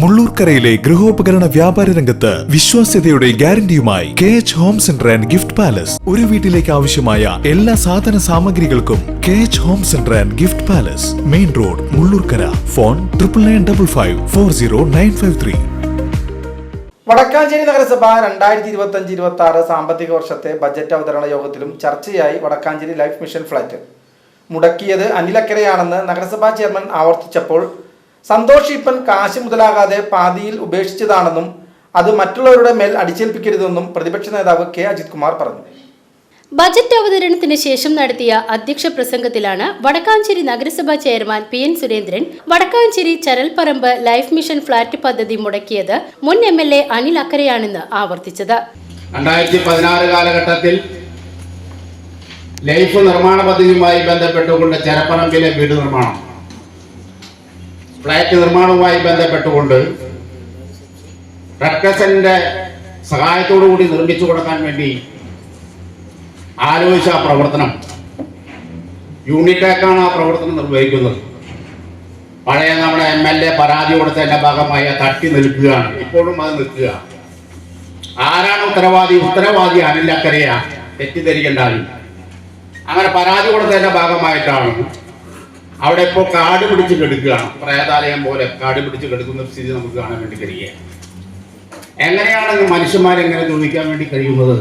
മുള്ളൂർക്കരയിലെ ഗൃഹോപകരണ വ്യാപാര രംഗത്ത് വിശ്വാസ്യതയുടെ ഗ്യാരണ്ടിയുമായി KH home centre and gift palace. ഒരു വീട്ടിലേക്ക് ആവശ്യമായ എല്ലാ സാധന സാമഗ്രികൾക്കും KH home centre and gift palace, main road, Mullurkara. Phone 9955540953. Vadakkanchery നഗരസഭ 2025-26 സാമ്പത്തിക വർഷത്തെ ബജറ്റ് അവതരണ യോഗത്തിലും ചർച്ചയായി വടക്കാഞ്ചേരി ലൈഫ് മിഷൻ ഫ്ളാറ്റ് മുടക്കിയത് അനിലക്കരയാണെന്ന് നഗരസഭാ ചെയർമാൻ ആവർത്തിച്ചപ്പോൾ സന്തോഷ് ഈപ്പൻ കാശ് മുതലാകാതെ പാതിയിൽ ഉപേക്ഷിച്ചതാണെന്നും അത് മറ്റുള്ളവരുടെ മേൽ അടിച്ചേൽപ്പിക്കരുതെന്നും പ്രതിപക്ഷ നേതാവ് കെ അജിത് കുമാർ പറഞ്ഞു. ബജറ്റ് അവതരണത്തിന് ശേഷം നടത്തിയ അധ്യക്ഷ പ്രസംഗത്തിലാണ് വടക്കാഞ്ചേരി നഗരസഭാ chairman PN Surendran Vadakkanchery Charalparamba life mission flat പദ്ധതി മുടക്കിയത് മുൻ MLA അനിൽ അക്കരയാണെന്ന് ആവർത്തിച്ചത്. 2016 കാലഘട്ടത്തിൽ ലൈഫ് നിർമ്മാണ പദ്ധതിയുമായി ബന്ധപ്പെട്ടുകൊണ്ട് ചരൽപ്പറമ്പിലെ വീട് നിർമ്മാണം, ഫ്ളാറ്റ് നിർമ്മാണവുമായി ബന്ധപ്പെട്ടുകൊണ്ട് റെഡ് ക്രസന്റിന്റെ സഹായത്തോടു കൂടി നിർമ്മിച്ചു കൊടുക്കാൻ വേണ്ടി ആലോചിച്ച പ്രവർത്തനം യൂണിറ്റാക്കാണ് ആ പ്രവർത്തനം നിർവഹിക്കുന്നത്. പഴയ നമ്മുടെ MLA പരാതി കൊടുത്തതിന്റെ ഭാഗമായി തട്ടി നിൽക്കുകയാണ്. ഇപ്പോഴും അത് നിൽക്കുക. ആരാണ് ഉത്തരവാദി? ഉത്തരവാദി അനിലക്കരയാ, തെറ്റിദ്ധരിക്കണ്ടായി. അങ്ങനെ പരാതി കൊടുത്തതിന്റെ ഭാഗമായിട്ടാണ് അവിടെ ഇപ്പോൾ കാട് പിടിച്ച് കെടുക്കുകയാണ്. പ്രേതാലയം പോലെ കാട് പിടിച്ച് കെടുക്കുന്ന ഒരു സ്ഥിതി നമുക്ക് കാണാൻ വേണ്ടി കഴിയുക. എങ്ങനെയാണ് മനുഷ്യന്മാരെങ്ങനെ ചോദിക്കാൻ വേണ്ടി കഴിയുന്നത്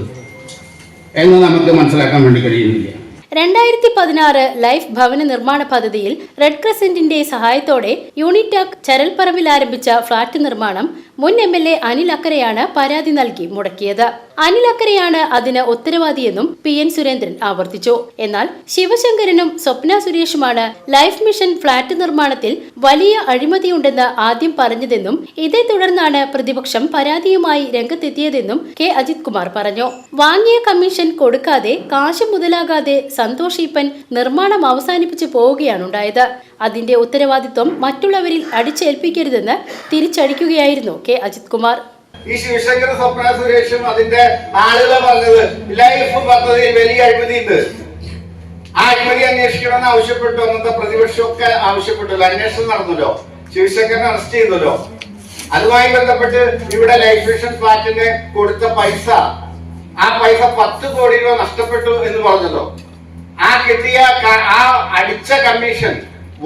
എന്ന് നമുക്ക് മനസ്സിലാക്കാൻ വേണ്ടി കഴിയുന്നില്ല. 2016 ലൈഫ് ഭവന നിർമ്മാണ പദ്ധതിയിൽ റെഡ് ക്രസന്റിന്റെ സഹായത്തോടെ യൂണിറ്റാക് ചരൽപ്പറമ്പിൽ ആരംഭിച്ച ഫ്ളാറ്റ് നിർമ്മാണം മുൻ MLA അനിൽ അക്കരയാണ് പരാതി നൽകി മുടക്കിയത്. അനിൽ അക്കരയാണ് അതിന് ഉത്തരവാദിയെന്നും PN സുരേന്ദ്രൻ ആവർത്തിച്ചു. എന്നാൽ ശിവശങ്കരനും സ്വപ്ന സുരേഷുമാണ് ലൈഫ് മിഷൻ ഫ്ളാറ്റ് നിർമ്മാണത്തിൽ വലിയ അഴിമതിയുണ്ടെന്ന് ആദ്യം പറഞ്ഞതെന്നും ഇതേ തുടർന്നാണ് പ്രതിപക്ഷം പരാതിയുമായി രംഗത്തെത്തിയതെന്നും കെ അജിത് കുമാർ പറഞ്ഞു. വാങ്ങിയ കമ്മീഷൻ കൊടുക്കാതെ കാശ് മുതലാകാതെ സന്തോഷ് ഈപ്പൻ നിർമ്മാണം അവസാനിപ്പിച്ചു പോവുകയാണുണ്ടായത്. അതിന്റെ ഉത്തരവാദിത്വം മറ്റുള്ളവരിൽ അടിച്ചേൽപ്പിക്കരുതെന്ന് തിരിച്ചടിക്കുകയായിരുന്നു കെ അജിത് കുമാർ. ഈ ശിവശങ്കർ സ്വപ്ന സുരേഷും അതിന്റെ ആളുകൾ പറഞ്ഞത് ലൈഫ് പദ്ധതിയിൽ വലിയ അഴിമതിയുണ്ട്, ആ അഴിമതി അന്വേഷിക്കണമെന്ന് ആവശ്യപ്പെട്ടു. അന്നത്തെ പ്രതിപക്ഷമൊക്കെ ആവശ്യപ്പെട്ടല്ലോ, അന്വേഷണം നടന്നല്ലോ, ശിവശങ്കറിനെ അറസ്റ്റ് ചെയ്തല്ലോ. അതുമായി ബന്ധപ്പെട്ട് ഇവിടെ ലൈഫ് മിഷൻ ഫ്ളാറ്റിന് കൊടുത്ത പൈസ, ആ പൈസ 10 കോടി രൂപ നഷ്ടപ്പെട്ടു എന്ന് പറഞ്ഞല്ലോ. ആ കിട്ടിയ ആ അടിച്ച കമ്മീഷൻ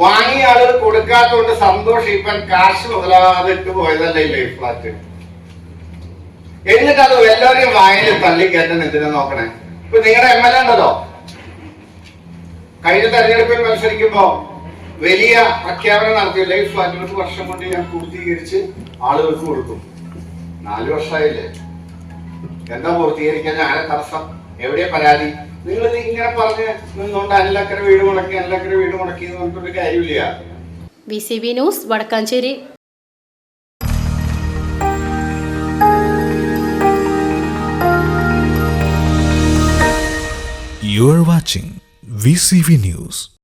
വാങ്ങിയ ആളുകൾ കൊടുക്കാത്തതുകൊണ്ട് സന്തോഷ് ഈപ്പൻ കാശ് മുതലാതെ ഇട്ട് പോയതല്ലേ ലൈഫ് ഫ്ളാറ്റ്. എന്നിട്ട് അത് എല്ലാവരെയും വായന തള്ളിക്കയറ്റാൻ എന്തിനാ നോക്കണേ? ഇപ്പൊ നിങ്ങളുടെ MLA ഉണ്ടല്ലോ, കഴിഞ്ഞ തെരഞ്ഞെടുപ്പിൽ മത്സരിക്കുമ്പോ വലിയ പ്രഖ്യാപനം നടത്തിയ ലൈഫ് ഫ്ളാറ്റ് 1 വർഷം കൊണ്ട് ഞാൻ പൂർത്തീകരിച്ച് ആളുകൾക്ക് കൊടുക്കും. 4 വർഷമായില്ലേ, എന്താ പൂർത്തീകരിക്കാൻ? ആരെ തടസ്സം? എവിടെയാ പരാതി? നിങ്ങൾ ഇങ്ങനെ പറഞ്ഞ് നിന്നുകൊണ്ട് അനിലക്കര വീട് മുടക്കി എന്ന് പറഞ്ഞിട്ടൊരു കാര്യമില്ല. VCB news, Vadakkanchery. You are watching VCV News.